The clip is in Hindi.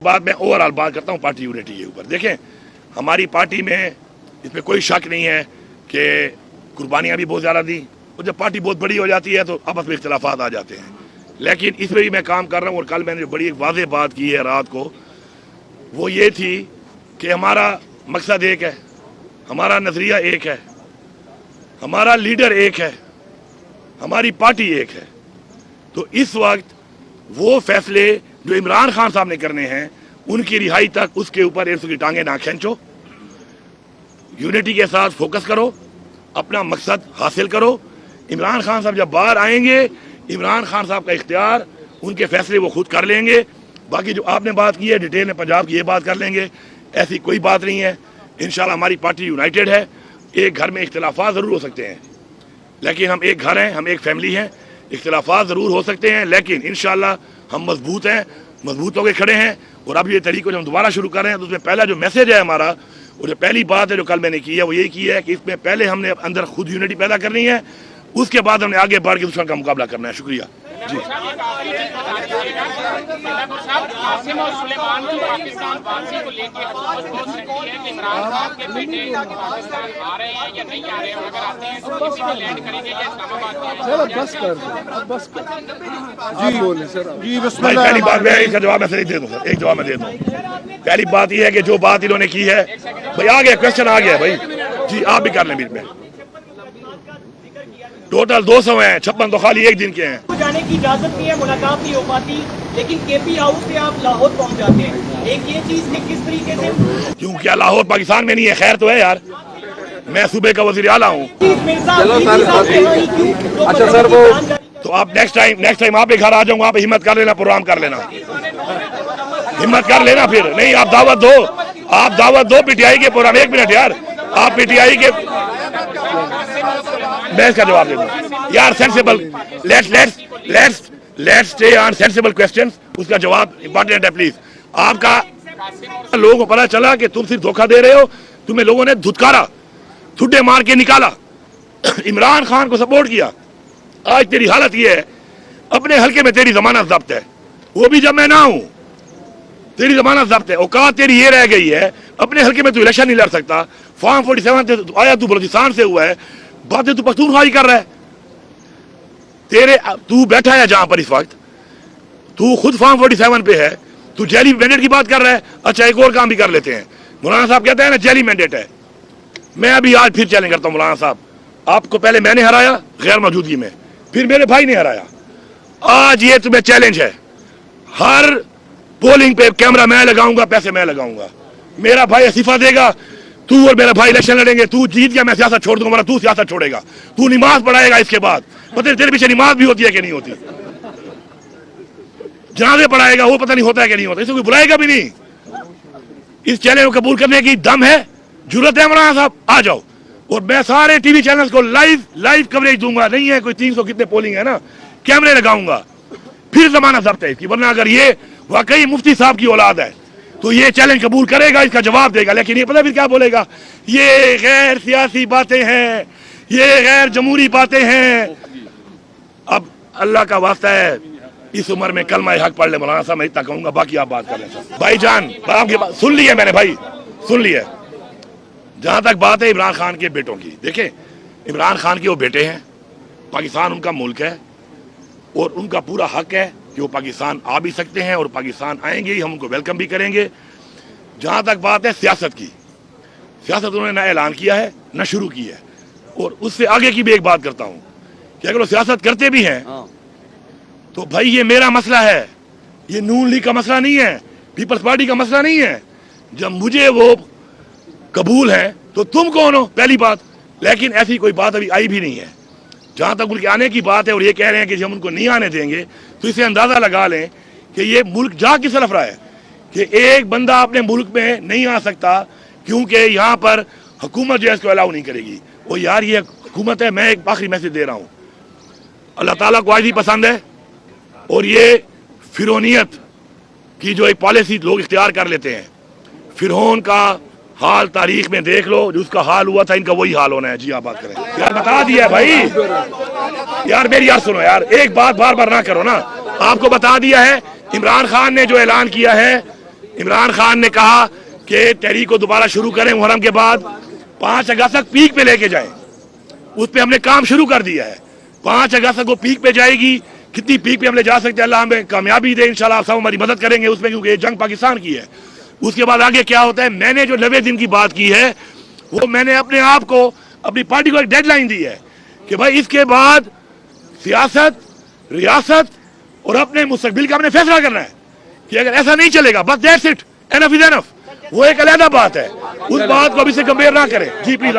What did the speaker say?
बाद मैं ओवरऑल बात करता हूँ पार्टी यूनिटी के ऊपर। देखें, हमारी पार्टी में इसमें कोई शक नहीं है कि कुर्बानियाँ भी बहुत ज़्यादा दी, और जब पार्टी बहुत बड़ी हो जाती है तो आपस में इख्तिलाफात आ जाते हैं। लेकिन इसमें भी मैं काम कर रहा हूँ। और कल मैंने जो बड़ी एक वाज़ेह बात की है रात को, वो ये थी कि हमारा मकसद एक है, हमारा नज़रिया एक है, हमारा लीडर एक है, हमारी पार्टी एक है। तो इस वक्त वो फैसले जो इमरान खान साहब ने करने हैं, उनकी रिहाई तक उसके ऊपर की टांगे ना खींचो, यूनिटी के साथ फोकस करो, अपना मकसद हासिल करो। इमरान खान साहब जब बाहर आएंगे, इमरान खान साहब का इख्तियार, उनके फैसले वो खुद कर लेंगे। बाकी जो आपने बात की है डिटेल में पंजाब की, ये बात कर लेंगे, ऐसी कोई बात नहीं है। इंशाल्लाह हमारी पार्टी यूनाइटेड है। एक घर में इख्तिलाफात ज़रूर हो सकते हैं, लेकिन हम एक घर हैं, हम एक फैमिली हैं। इख्तिलाफात ज़रूर हो सकते हैं, लेकिन इंशाल्लाह हम मजबूत हैं, मजबूत होकर खड़े हैं। और अब ये तरीक़ा जो हम दोबारा शुरू कर रहे हैं, तो उसमें पहला जो मैसेज है हमारा, और जो पहली बात है जो कल मैंने की है, वो यही की है कि इसमें पहले हमने अंदर खुद यूनिटी पैदा करनी है, उसके बाद हमने आगे बढ़ के दुश्मन का मुकाबला करना है। शुक्रिया जी। भाई पहली बात मैं इसका जवाब ऐसे नहीं दे दूँ सर, एक जवाब मैं दे दूँ। पहली बात यह है कि जो बात इन्होंने की है, भाई आ गया क्वेश्चन आ गया भाई जी, आप भी कर लें बीच में। टोटल 200 हैं, 56 तो खाली एक दिन के हैं। जाने की इजाजत नहीं है, मुलाकात नहीं हो पाती, लेकिन केपी हाउस से आप लाहौर पहुंच जाते हैं। एक ये चीज कि किस तरीके से, क्यों क्या लाहौर पाकिस्तान में नहीं है? खैर तो है यार, मैं सूबे का वजीर आला हूँ। अच्छा सर, वो तो आप नेक्स्ट टाइम आप भी घर आ जाऊंगा, आप हिम्मत कर लेना, प्रोग्राम कर लेना, हिम्मत कर लेना। फिर नहीं, आप दावत दो पीटीआई के प्रोग्राम। 1 मिनट यार, आप पीटीआई के, मैं इसका जवाब दे दूं यार। Sensible, let's stay on sensible questions. उसका जवाब इंपॉर्टेंट है प्लीज। आपका लोगों को पता चला कि तुम सिर्फ धोखा दे रहे हो, तुम्हें लोगों ने धुतकारा, ठुड्डे मार के निकाला, इमरान खान को सपोर्ट किया। आज तेरी हालत ये है, अपने हल्के में तेरी जमानत जब्त है, वो भी जब मैं ना हूं, तेरी जमानत जब्त है। औकात तेरी ये रह गई है, अपने हल्के में तू इलेक्शन नहीं लड़ सकता। फॉर्म 47 से आया, तू बलूचिस्तान से हुआ है, बातें तू पख्तूनख्वाही कर रहा है। तू बैठा है जहां पर इस वक्त, तू खुद फॉर्म 47 पे है, तू जेली मैंडेट की बात कर रहा है। अच्छा, एक और काम भी कर लेते हैं। मौलाना साहब कहते हैं ना जेली मैंडेट है। मैं अभी आज फिर चैलेंज करता हूं मौलाना साहब, आपको पहले मैंने हराया गैर मौजूदगी में, फिर मेरे भाई ने हराया, आज ये तुम्हें चैलेंज है। हर पोलिंग पे कैमरा मैं लगाऊंगा, पैसे मैं लगाऊंगा, मेरा भाई इस्तीफा देगा, तू और मेरा भाई इलेक्शन लड़ेंगे। तू जीत गया, मैं सियासत छोड़ दूंगा, तू सियासत छोड़ेगा, तू नमाज पढ़ाएगा। इसके बाद पता नहीं तेरे पीछे नमाज भी होती है कि नहीं होती, जनाजे पढ़ाएगा, वो पता नहीं होता है कि नहीं होता, इसे कोई बुलाएगा भी नहीं। इस चैलेंज को कबूल करने की दम है, जरूरत है मौलाना साहब, आ जाओ। और मैं सारे टीवी चैनल्स को लाइव कवरेज दूंगा। नहीं है कोई 300 कितने पोलिंग है ना, कैमरे लगाऊंगा, फिर जमानत जब्त है इसकी। वरना अगर ये वाकई मुफ्ती साहब की औलाद है तो ये चैलेंज कबूल करेगा, इसका जवाब देगा। लेकिन ये पता फिर क्या बोलेगा, ये गैर सियासी बातें हैं, ये गैर जमहूरी बातें हैं। अब अल्लाह का वास्ता है, इस उम्र में कलमा हक पढ़ ले मौलाना साहब, मैं इतना कहूंगा, बाकी आप बात कर लें। भाईजान आपकी बात सुन ली है मैंने, भाई सुन ली है। जहां तक बात है इमरान खान के बेटों की, देखें इमरान खान के वो बेटे हैं, पाकिस्तान उनका मुल्क है, और उनका पूरा हक है कि वो पाकिस्तान आ भी सकते हैं, और पाकिस्तान आएंगे ही, हम उनको वेलकम भी करेंगे। जहां तक बात है सियासत की, सियासत उन्होंने ना ऐलान किया है ना शुरू की है। और उससे आगे की भी एक बात करता हूं कि अगर वो सियासत करते भी हैं तो भाई ये मेरा मसला है, ये नून लीग का मसला नहीं है, पीपल्स पार्टी का मसला नहीं है। जब मुझे वो कबूल है तो तुम कौन हो, पहली बात। लेकिन ऐसी कोई बात अभी आई भी नहीं है। जहां तक उनके आने की बात है, और ये कह रहे हैं कि हम उनको नहीं आने देंगे, तो इसे अंदाजा लगा लें कि ये मुल्क जा किस तरफ रहा है, कि एक बंदा अपने मुल्क में नहीं आ सकता क्योंकि यहाँ पर हुकूमत जो है इसको अलाउ नहीं करेगी। वो यार ये हुकूमत है, मैं एक आखिरी मैसेज दे रहा हूँ, अल्लाह ताला को आज़ी पसंद है, और ये फिरौनियत की जो एक पॉलिसी लोग इख्तियार कर लेते हैं, फिरौन का हाल तारीख में देख लो, जो उसका हाल हुआ था, इनका वही हाल होना है। जी आप बात करें यार, बता दिया भाई यार, मेरी यार सुनो यार, एक बात बार बार ना करो ना। आपको बता दिया है, इमरान खान ने जो ऐलान किया है, इमरान खान ने कहा कि तहरीक को दोबारा शुरू करें मुहर्रम के बाद, 5 अगस्त तक पीक पे लेके जाएं। उस पे हमने काम शुरू कर दिया है। 5 अगस्त को पीक पे जाएगी। कितनी पीक पे हमने जा सकते हैं, अल्लाह हमें कामयाबी दे, इंशाल्लाह आप सब हमारी मदद करेंगे उसमें, क्योंकि ये जंग पाकिस्तान की है। उसके बाद आगे क्या होता है, मैंने जो 90 दिन की बात की है वो मैंने अपने आप को, अपनी पार्टी को एक डेडलाइन दी है कि भाई इसके बाद सियासत, रियासत और अपने मुस्तकबिल का हमने फैसला करना है कि अगर ऐसा नहीं चलेगा बस that's it, enough is enough. वो एक अलग बात है, उस बात को अभी से कंपेयर ना करें। जी प्लीज।